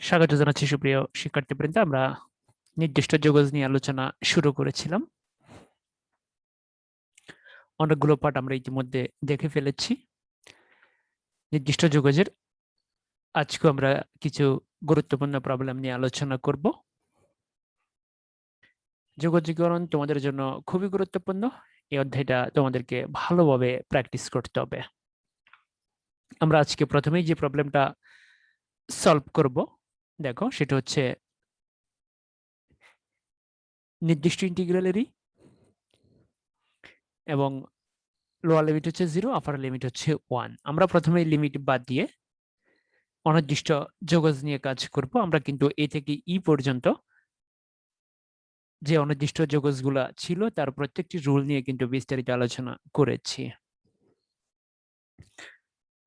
স্বাগত জানাচ্ছি সুপ্রিয় শিক্ষার্থীবৃন্দ। আমরা নির্দিষ্ট যোগজ নিয়ে আলোচনা শুরু করেছিলাম। অনেকগুলো পার্ট আমরা ইতিমধ্যে দেখে ফেলেছি। নির্দিষ্ট যোগজের আজকে আমরা কিছু গুরুত্বপূর্ণ প্রবলেম নিয়ে আলোচনা করব। যোগজীকরণ তোমাদের জন্য খুবই গুরুত্বপূর্ণ। এই অধ্যায়টা তোমাদেরকে ভালোভাবে প্র্যাকটিস করতে হবে। আমরা আজকে প্রথমেই যে প্রবলেমটা সলভ করব, দেখো সেটা হচ্ছে নির্দিষ্ট ইন্টিগ্রালেরই এবং লোয়ার লিমিট হচ্ছে 0, আপার লিমিট হচ্ছে 1। আমরা প্রথমে লিমিট বাদ দিয়ে অনির্দিষ্ট যোগজ নিয়ে কাজ করব। আমরা কিন্তু এ থেকে ই পর্যন্ত যে অনির্দিষ্ট যোগজগুলা ছিল তার প্রত্যেকটি রুল নিয়ে কিন্তু বিস্তারিত আলোচনা করেছি।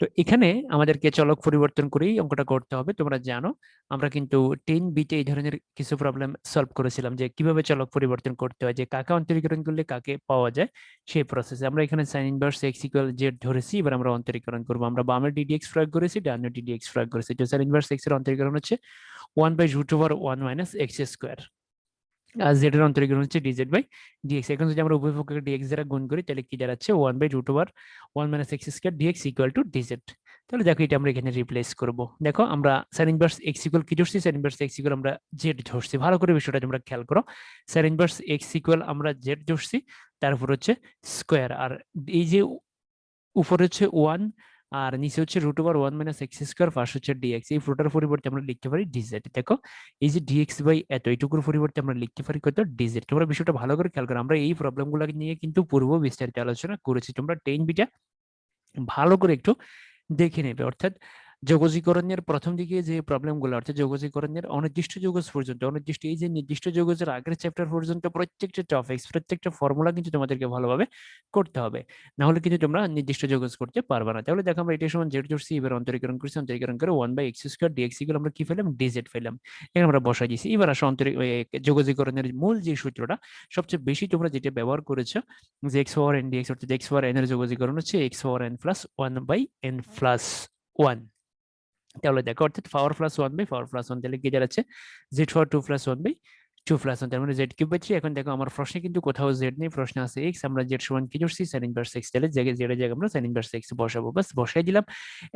তো এখানে আমাদেরকে চলক পরিবর্তন করেই অঙ্কটা করতে হবে। তোমরা জানো আমরা কিন্তু 10B তে এই ধরনের কিছু প্রবলেম সলভ করেছিলাম, যে কিভাবে চলক পরিবর্তন করতে হয়, যে কাকে অন্তরীকরণ করলে কাকে পাওয়া যায় সেই প্রসেসে। আমরা এখানে sin inverse x equal z ধরেছি, এবার আমরা অন্তরীকরণ করব। আমরা বামে ddx প্রয়োগ করেছি, ডানে ddx প্রয়োগ করেছি। তো sin ইনভার্স x এর অন্তরীকরণ হচ্ছে 1/√1 - x স্কয়ার, আর z এর অন্তরীকরণ হচ্ছে dz বাই dx। এখন যদি আমরা উভয় পক্ষকে dx দ্বারা গুণ করি তাহলে কি দাঁড়াচ্ছে 1/√1 - x square dx equal to dz। তাহলে দেখো এটা আমরা এখানে রিপ্লেস করব। দেখো আমরা sin ইনভার্স x ইকুয়াল কি ধরছি, sin ইনভার্স x ইকুয়াল আমরা z ধরছি। ভালো করে বিষয়টা তোমরা খেয়াল করো। sin ইনভার্স x ইকুয়াল আমরা z ধরছি, তারপর হচ্ছে স্কয়ার, আর এই যে উপরে হচ্ছে 1 আর নিচে হচ্ছে √1 - x স্কয়ার, পাশে হচ্ছে dx। এই পুরোটার পরিবর্তে আমরা লিখতে পারি dz। দেখো এই যে dx বাই এত, এইটুকুর পরিবর্তে আমরা লিখতে পারি কত, dz। তোমরা বিষয়টা ভালো করে খেয়াল করো, আমরা এই প্রবলেমগুলো নিয়ে কিন্তু পূর্ব বিস্তারিত আলোচনা করেছি। তোমরা 10B ভালো করে একটু দেখে নেবে। অর্থাৎ যোগজীকরণের প্রথম দিকে যে প্রবলেমগুলো, অর্থাৎ যোগজীকরণের অনির্দিষ্ট যোগজ পর্যন্ত, অনির্দিষ্ট এই যে নির্দিষ্ট যোগজের আগের চ্যাপ্টার পর্যন্ত প্রত্যেকটা টপিকস, প্রত্যেকটা ফর্মুলা কিন্তু তোমাদেরকে ভালোভাবে করতে হবে, না হলে কিন্তু তোমরা নির্দিষ্ট যোগজ করতে পারবে না। তাহলে দেখো আমরা এটা সমান জেড ধরছি, এবার অন্তরীকরণ করছি, অন্তরীকরণ করে 1/x স্কয়ার dx ইকুয়াল আমরা কি পেলাম, dz পেলাম। এখানে আমরা বসাই দিয়েছি। এবার আসো যোগজীকরণের মূল যে সূত্রটা সবচেয়ে বেশি তোমরা যেটা ব্যবহার করেছো, যে x পাওয়ার n dx, অর্থাৎ x পাওয়ার n এর যোগজীকরণ হচ্ছে x পাওয়ার n প্লাস 1/n প্লাস 1। তাহলে দেখো অর্থাৎ পাওয়ার প্লাস 1/পাওয়ার প্লাস 1, তাহলে কি দাঁড়াচ্ছে z পাওয়ার 2 প্লাস 1/2 প্লাস 1, তার মানে z³/3। এখন দেখো আমার প্রশ্নে কিন্তু কোথাও z নেই, প্রশ্নে আছে x। আমরা z সমান কি ধরছি, sin ইনভার্স x, তাহলে জায়গায় z এর জায়গায় আমরা sin ইনভার্স x বসাবো, বাস বসাই দিলাম।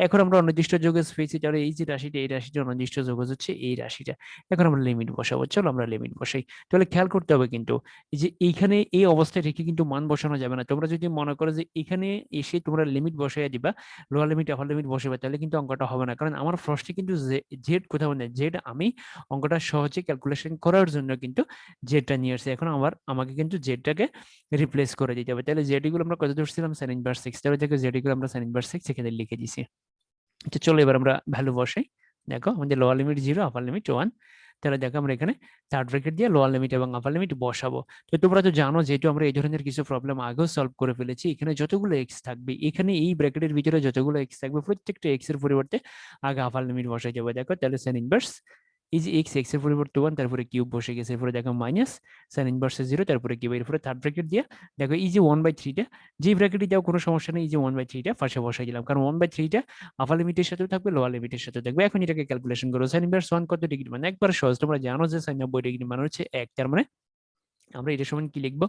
এখন আমরা অনির্দিষ্ট যোগজ পেয়েছি, তাহলে এই যে রাশিটা, এই রাশিটা অনির্দিষ্ট যোগজ হচ্ছে এই রাশিটা। এখন আমরা লিমিট বসাবো, চলো আমরা লিমিট বসাই। তাহলে খেয়াল করতে হবে কিন্তু এই যে এইখানে এই অবস্থায় রেখে কিন্তু মান বসানো যাবে না। তোমরা যদি মনে করো যে এখানে এসে তোমরা লিমিট বসাইয়া দিবা, লোয়ার লিমিট আপার লিমিট বসাবে, তাহলে কিন্তু অঙ্কটা হবে না। কারণ আমার প্রশ্নে কিন্তু জেড কোথাও নেই, জেড আমি অঙ্কটা সহজে ক্যালকুলেশন করার জন্য কিন্তু জেডটা নিয়ে আসছি। এখন আমাকে কিন্তু জেডটাকে রিপ্লেস করে দিতে হবে। তাহলে জেড ইকুয়াল আমরা কত ধরছিলাম, sin ইনভার্স x, তাহলে দেখো জেড ইকুয়াল আমরা sin ইনভার্স x এখানে লিখে দিছি। তো চলো এবার আমরা ভ্যালু বসাই। দেখো আমাদের লোয়ার লিমিট 0, আপার লিমিট 1। তাহলে দেখো আমরা এখানে থার্ড ব্র্যাকেট দিয়ে লোয়ার লিমিট এবং আপার লিমিট বসাবো। তো তোমরা তো জানো, যেহেতু আমরা এই ধরনের কিছু প্রবলেম আগেও সলভ করে ফেলেছি, এখানে যতগুলো এক্স থাকবে, এখানে এই ব্র্যাকেটের ভিতরে যতগুলো এক্স থাকবে, প্রত্যেকটা এক্স এর পরিবর্তে আগে আপার লিমিট বসাই যাবে। দেখো তাহলে সাইন ইনভার্স এই যে এক্স এর পরিবর্তে 1, তারপরে কিউব বসে গেছে, এরপরে দেখো মাইনাস সাইন ইনভার্স 0, তারপরে কিউব, এরপরে থার্ড ব্র্যাকেট দিয়ে দেখো এই যে 1/3টা, যে ব্র্যাকেটে দাও কোনো সমস্যা নেই, এই যে 1/3টা পাশে বসাই দিলাম, কারণ 1/3টা আপার লিমিটের সাথে থাকবে, লোয়ার লিমিটের সাথে থাকবে। এখন এটাকে ক্যালকুলেশন করো, সাইন ইনভার্স 1 কত ডিগ্রি, মানে একবার সহজ। তোমরা জানো যে সাইন 90 ডিগ্রি মানে হচ্ছে 1, তার মানে আমরা এটা সমান কি লিখবো,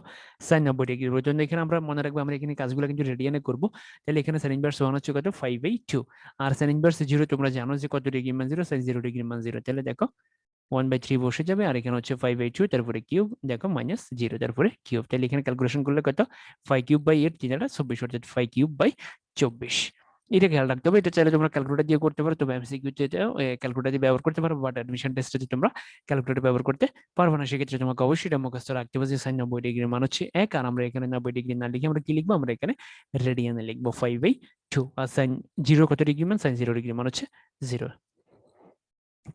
সাইন 90 ডিগ্রি। ওই জন্য এখানে আমরা মনে রাখবো, আমরা এখানে কাজগুলো কিন্তু রেডিয়ানে করবো। তাহলে এখানে সাইন ইনভার্স 1 হচ্ছে কত, 5/2, আর সাইন ইনভার্স 0 তোমরা জানো যে কত ডিগ্রি মান 0, সাইন 0 ডিগ্রি মান 0। তাহলে দেখো 1/3 বসে যাবে, আর এখানে হচ্ছে 5/2, তারপরে কিউব, দেখো মাইনাস 0, তারপরে কিউব। তাহলে এখানে ক্যালকুলেশন করলে কত, 5³/8 24, অর্থাৎ 5³/24। এটা খেয়াল রাখতে হবে। এটা চাইলে তোমরা ক্যালকুলেটর দিয়ে করতে পারো, তবে এমসিকিউতে ক্যালকুলেটর দিয়ে ব্যবহার করতে পারো, বাট অ্যাডমিশন টেস্টে তোমরা ক্যালকুলেটর ব্যবহার করতে পারবে না। সেক্ষেত্রে তোমাকে অবশ্যই এটা মুখস্থ রাখতে হবে যে সাইন 90 ডিগ্রি মান হচ্ছে 1, আর আমরা এখানে 90 ডিগ্রি না লিখে আমরা কি লিখবো, আমরা এখানে রেডিয়ানে লিখবো 5/2। আর সাইন 0 কত ডিগ্রি মান, সাইন 0 ডিগ্রি মান হচ্ছে 0।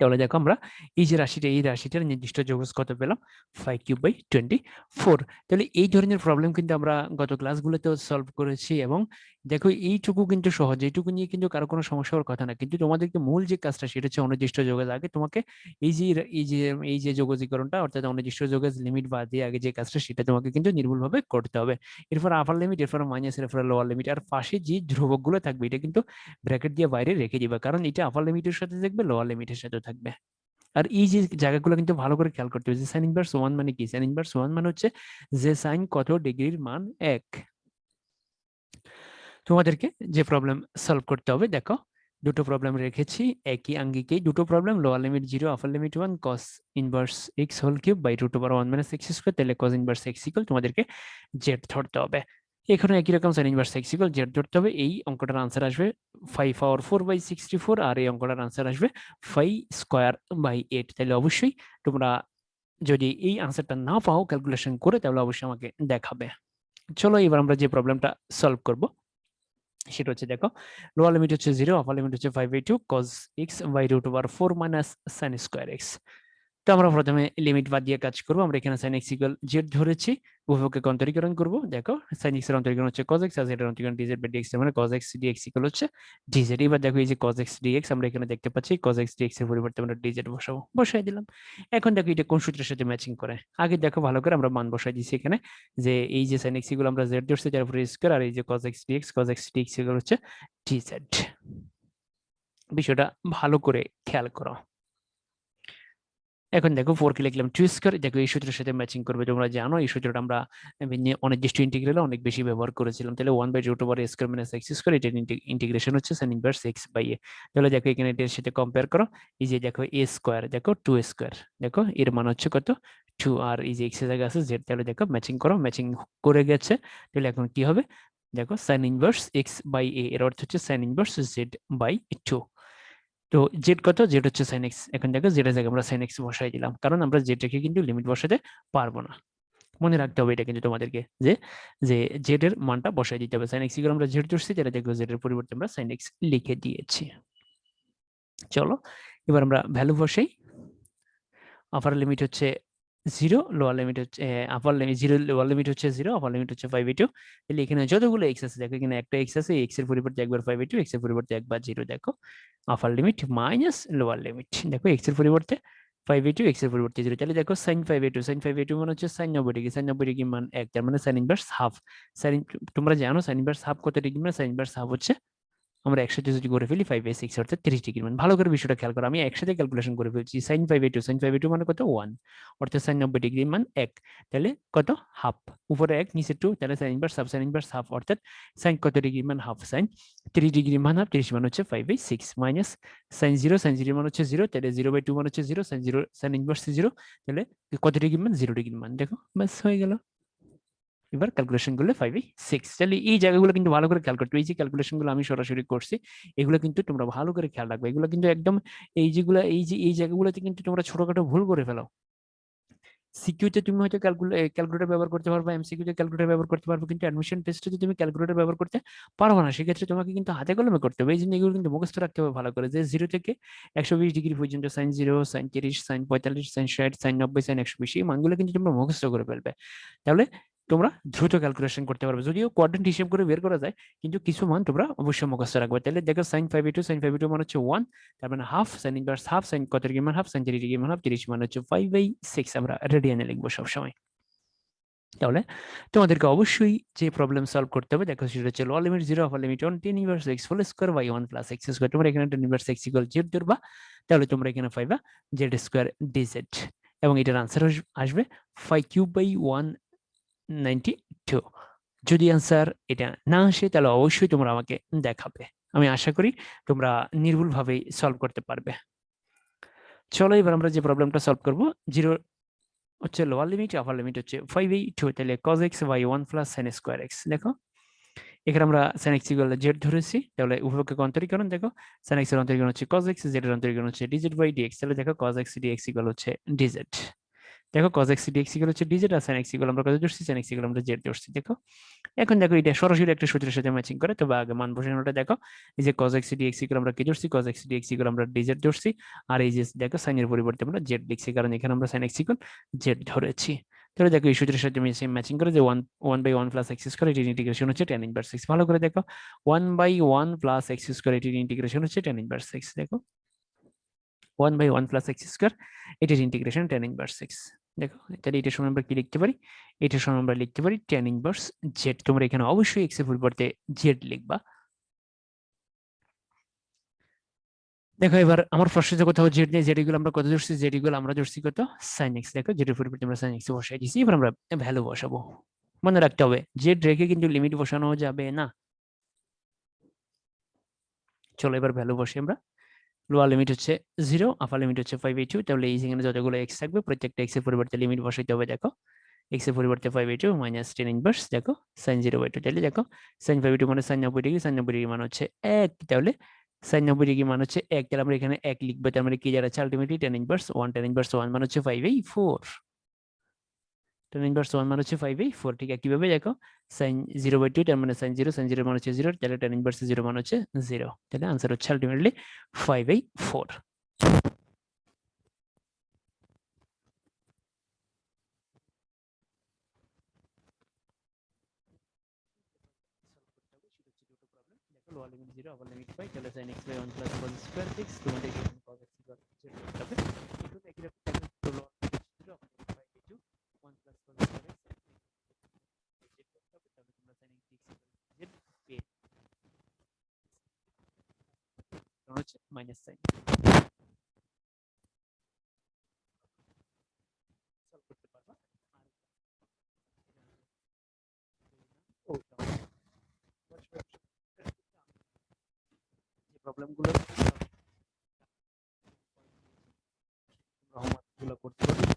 তাহলে দেখো আমরা এই যে রাশিটা, এই রাশিটার নির্দিষ্ট যোগজ কত পেলাম, 5³/24। তাহলে এই ধরনের প্রবলেম কিন্তু আমরা গত ক্লাসগুলোতেও সলভ করেছি, এবং দেখো এইটুকু কিন্তু সহজ, এইটুকু নিয়ে কিন্তু কারো কোনো সমস্যা হওয়ার কথা না। কিন্তু তোমাদেরকে মূল যে কাজটা সেটা হচ্ছে অনির্দিষ্ট যোগজ। আগে তোমাকে এই যে এই যে এই যে যোগজীকরণটা, অর্থাৎ অনির্দিষ্ট যোগজ লিমিট বাদ দিয়ে আগে যে কাজটা সেটা তোমাকে কিন্তু নির্ভুলভাবে করতে হবে। এরপর আপার লিমিট, এরপর মাইনাস, এরপর লোয়ার লিমিট, আর পাশে যে ধ্রুবকগুলো থাকবে এটা কিন্তু ব্র্যাকেট দিয়ে বাইরে রেখে দিবা, কারণ এটা আপার লিমিটের সাথে থাকবে, লোয়ার লিমিটের সাথে থাকবে। আর এই যে জায়গাগুলো কিন্তু ভালো করে খেয়াল করতে হবে যে সাইন ইনভার্স 1 মানে কি। সাইন ইনভার্স 1 মানে হচ্ছে যে সাইন কত ডিগ্রির মান 1। তোমাদেরকে যে প্রবলেম সলভ করতে হবে, দেখো দুটো প্রবলেম রেখেছি একই আঙ্গিকে, দুটো problem, lower limit 0 upper limit 1 cos inverse x whole cube by root over 1 minus x square, তাহলে cos ইনভার্স x ইকুয়াল তোমাদেরকে z ধরতে হবে। এখানে একই রকম sin inverse x equal z ধরতে হবে। এই অঙ্কটার আনসার আসবে 5 পাওয়ার 4 বাই 64, আর এই অঙ্কটার আনসার আসবে 5 স্কয়ার বাই 8। তাহলে অবশ্যই তোমরা যদি এই আনসারটা না পাও ক্যালকুলেশন করে, তাহলে অবশ্যই আমাকে দেখাবে। চলো এবার আমরা যে প্রবলেমটা সলভ করব সেটা হচ্ছে, দেখো লোয়ার লিমিট হচ্ছে 0, আপার লিমিট হচ্ছে 5/2 cos x by root over 4 minus sin square x। তো আমরা প্রথমে লিমিট বাদ দিয়ে কাজ করব। আমরা এখানে sin x ইকুয়াল z ধরেছি, উভয়কে অন্তরীকরণ করব। দেখো sin x এর অন্তরীকরণ হচ্ছে cos x, আর z এর অন্তরীকরণ dz বাই dx, মানে cos x dx ইকুয়াল হচ্ছে dz। এবার দেখো এই যে cos x dx আমরা এখানে দেখতে পাচ্ছি, cos x dx এর পরিবর্তে আমরা dz বসাবো, বসাই দিলাম। এখন দেখো এটা কোন সূত্রের সাথে ম্যাচিং করে। আগে দেখো ভালো করে আমরা মান বসাই দিয়েছি এখানে, যে এই যে sin x ইকুয়াল আমরা z ধরছি তার উপরে স্কয়ার, আর এই যে cos x dx ইকুয়াল হচ্ছে dz। বিষয়টা ভালো করে খেয়াল করো। এখন দেখো 4 কে লিখলাম 2 স্কয়ার, দেখো এই সূত্রের সাথে ম্যাচিং করবে। তোমরা জানো এই সূত্রটা আমরা অনির্দিষ্ট ইন্টিগ্রালে অনেক বেশি ব্যবহার করেছিলাম। তাহলে 1 by root over a square minus x square, এটা ইন্টিগ্রেশন হচ্ছে sin inverse x by a। তাহলে দেখো এখানে এটার সাথে কম্পেয়ার করো, এই যে দেখো a স্কয়ার, দেখো 2 স্কয়ার, দেখো এর মান হচ্ছে কত 2, আর এই যে x এর জায়গায় আছে z। তাহলে দেখো ম্যাচিং করো, ম্যাচিং করে গেছে। তাহলে এখন কি হবে, দেখো sin inverse x by a এর অর্থ হচ্ছে sin ইনভার্স z বাই 2। তো জেড কত, জেড হচ্ছে sin x। এখন দেখো জেড এর জায়গায় আমরা sin x বসাই দিলাম, কারণ আমরা জেড রেখে কিন্তু লিমিট বসাতে পারবো না। মনে রাখতে হবে এটা কিন্তু তোমাদেরকে, যে যে জেড এর মানটা বসাই দিতে হবে। sin x ইকুয়াল আমরা জেড ধরছি, তাহলে দেখো জেড এর পরিবর্তে আমরা sin x লিখে দিয়েছি। চলো এবার আমরা ভ্যালু বসাই। আপার লিমিট হচ্ছে 0, লোয়ার লিমিট হচ্ছে আপার লিমিট 0, লোয়ার লিমিট হচ্ছে 0, আপার লিমিট হচ্ছে 5/2। তাহলে এখানে যতগুলো x আছে, দেখো এখানে একটা x আছে, x এর পরিবর্তে একবার 5/2, x এর পরিবর্তে একবার 0। দেখো আপার লিমিট মাইনাস লোয়ার লিমিট, দেখো x এর পরিবর্তে 5/2, x এর পরিবর্তে 0। তাহলে দেখো sin 5/2, sin 5/2 মানে হচ্ছে sin 90 ডিগ্রি, sin 90 ডিগ্রি মান 1, তার মানে sin ইনভার্স হাফ। sin তোমরা জানো sin ইনভার্স হাফ কত ডিগ্রি, মানে sin ইনভার্স হাফ হচ্ছে, আমরা একসাথে যদি করে ফেলি 5/6 অর্থাৎ 30 ডিগ্রি মান। ভালো করে বিষয়টা খেয়াল করো, আমি একসাথে ক্যালকুলেশন করে ফেলছি। sin 5/2, sin 5/2 মানে কত 1, অর্থাৎ sin 90 ডিগ্রি মান 1, তাহলে কত হাফ, উপরে 1 নিচে 2, তাহলে sin inverse half, sin inverse half অর্থাৎ sin কত ডিগ্রি মান হাফ, sin 30 ডিগ্রি মান হাফ, 30 মান হচ্ছে 5/6 মাইনাস sin 0, sin 0 মান হচ্ছে 0, তাহলে 0/2 মান হচ্ছে 0, sin 0 sin ইনভার্স 0, তাহলে কত ডিগ্রি মান 0 ডিগ্রি মান। দেখো বাস হয়ে গেল। এবার ক্যালকুলেশন করলে 5/6। তাহলে এই জায়গাগুলো কিন্তু ভালো করে খেয়াল করতে, এই যে ক্যালকুলেশন গুলো আমি সরাসরি করছি এগুলো কিন্তু তোমরা ভালো করে খেয়াল রাখবে। এগুলো কিন্তু একদম এই যেগুলো এই যে এই জায়গাগুলোতে কিন্তু তোমরা ছোটখাটো ভুল করে ফেলো। সিকিউতে তুমি হয়তো ক্যালকুলেটর ব্যবহার করতে পারবে, এমসিকিউতে ক্যালকুলেটর ব্যবহার করতে পারবে, কিন্তু অ্যাডমিশন টেস্টে তুমি ক্যালকুলেটর ব্যবহার করতে পারবে না। সেক্ষেত্রে তোমাকে কিন্তু হাতে কলমে করতে হবে। এই জন্য এগুলো কিন্তু মুখস্থ রাখতে হবে ভালো করে, যে 0 থেকে 120 ডিগ্রি পর্যন্ত sin 0, sin 30, sin 45, sin 60, sin 90, sin 120, এই মানগুলো কিন্তু তোমরা মুখস্থ করে ফেলবে। তাহলে তোমরা দ্রুত ক্যালকুলেশন করতে পারবে। যদিও কোয়াড্রেন্ট হিসেব করে বের করা যায়, কিন্তু কিছু মান তোমরা অবশ্যই মুখস্থ রাখবে। তাহলে দেখো sin 5/2, sin 5/2 মান হচ্ছে 1, তার মানে half, sin inverse half, sin কত ডিগ্রি মান হাফ, sin 30 ডিগ্রি মান হাফ, 30 মান হচ্ছে 5/6, আমরা রেডিয়ানে লিখবো সবসময়। তাহলে তোমাদেরকে অবশ্যই যে প্রবলেম সলভ করতে হবে, দেখো সেটা হচ্ছে lower limit 0, upper limit 1, tan inverse x whole square by 1 plus x square. তোমরা এখানে tan inverse x equal z ধরবা, তাহলে তোমরা এখানে পাইবা z স্কয়ার dz, এবং এটার আনসার আসবে 5 কিউব বাই 192। যদি আনসার এটা না আসে তাহলে অবশ্যই তোমরা আমাকে দেখাবে। আমি আশা করি তোমরা নির্ভুলভাবে সলভ করতে পারবে। চলো এবার আমরা যে প্রবলেমটা সলভ করব, 0 হচ্ছে লোয়ার লিমিট, আপার লিমিট হচ্ছে 5/2, তাহলে cos x by 1 plus sin square x। দেখো এখানে আমরা sin x ইকুয়াল z ধরেছি, তাহলে উভয়কে অন্তরীকরণ, দেখো sin x এর অন্তরীকরণ হচ্ছে cos x, z এর অন্তরীকরণ হচ্ছে dz বাই dx। তাহলে দেখো cos x dx ইকুয়াল হচ্ছে dz। দেখো cos x dx ইকুয়াল হচ্ছে dz, আর sin x ইকুয়াল আমরা কত ধরছি, sin x ইকুয়াল আমরা z ধরছি। দেখো এখন দেখো এটা সরাসরি একটা সূত্রের সাথে ম্যাচিং করে, তবে আগে মান বসানোটা দেখো, এই যে cos x dx ইকুয়াল আমরা কি ধরছি, cos x dx ইকুয়াল আমরা dz ধরছি, আর এই যে দেখো sin এর পরিবর্তে আমরা z লিখছি, কারণ এখানে আমরা sin x ইকুয়াল z ধরেছি। তাহলে দেখো এই সূত্রের সাথে ম্যাচিং করে যে 1/1 প্লাস x স্কয়ার, এটির ইন্টিগ্রেশন হচ্ছে tan ইনভার্স x। ভালো করে দেখো 1/1 প্লাস x স্কয়ার, এটির ইন্টিগ্রেশন হচ্ছে tan ইনভার্স x। দেখো 1/1 প্লাস x স্কয়ার, এটির ইন্টিগ্রেশন tan ইনভার্স x। দেখো তাহলে এটার সময় আমরা কি লিখতে পারি, এটার সময় আমরা লিখতে পারি tan ইনভার্স z। তোমরা এখানে অবশ্যই x এর পরিবর্তে z লিখবা। দেখো এবার আমার প্রশ্নে কোথাও জেড নেই, জেড ইকুয়াল আমরা কত ধরছি, জেড ইকুয়াল আমরা ধরছি কত সাইন এক্স। দেখো জেড এর পরিবর্তে আমরা সাইন এক্স বসাই দিছি, এবার আমরা ভ্যালু বসাবো। মনে রাখতে হবে জেড রেখে কিন্তু লিমিট বসানো যাবে না। চলো এবার ভ্যালু বসি আমরা। লোয়ার লিমিট হচ্ছে 0, আপার লিমিট হচ্ছে 582, তাহলে এই যেখানে যতগুলো এক্স থাকবে প্রত্যেকটা এক্স এর পরিবর্তে লিমিট বসাইতে হবে। দেখো এক্স এর পরিবর্তে 582 মাইনাস টেন ইনভার্স, দেখো সাইন 0/2, তাহলে দেখো সাইন 582 মানে সাইন 90 ডিগ্রি, সাইন 90 ডিগ্রি মানে হচ্ছে 1, তাহলে সাইন 90 ডিগ্রি মানে হচ্ছে 1, তাহলে আমরা এখানে 1 লিখবো, তার মানে কি দাঁড়াচ্ছে আলটিমেটলি টেন ইনভার্স 1 মানে হচ্ছে 5/4, টেন ইনভার্স 1 মানে হচ্ছে 5/4। ঠিক একইভাবে দেখো সাইন 0/2 তার মানে সাইন 0 মানে হচ্ছে 0, তাহলে টেন ইনভার্স 0 মানে হচ্ছে 0, তাহলে আনসার হচ্ছে ultimately 5/4। Lower limit 0, upper limit 5, তাহলে sin x by 1 plus cos square x, তোমাদের এখানে cos x equal 0 করতে হবে। এগুলো একই রকম দেখো, তো lower limit 0, upper limit 5 into 1 plus cos square x, z করতে হবে, তাহলে তোমরা sin x equal z পেয়ে কারণ হচ্ছে মাইনাস সাইন। সলভ করতে পারবা। আর ও যে প্রবলেমগুলো গুলো করতে পারবে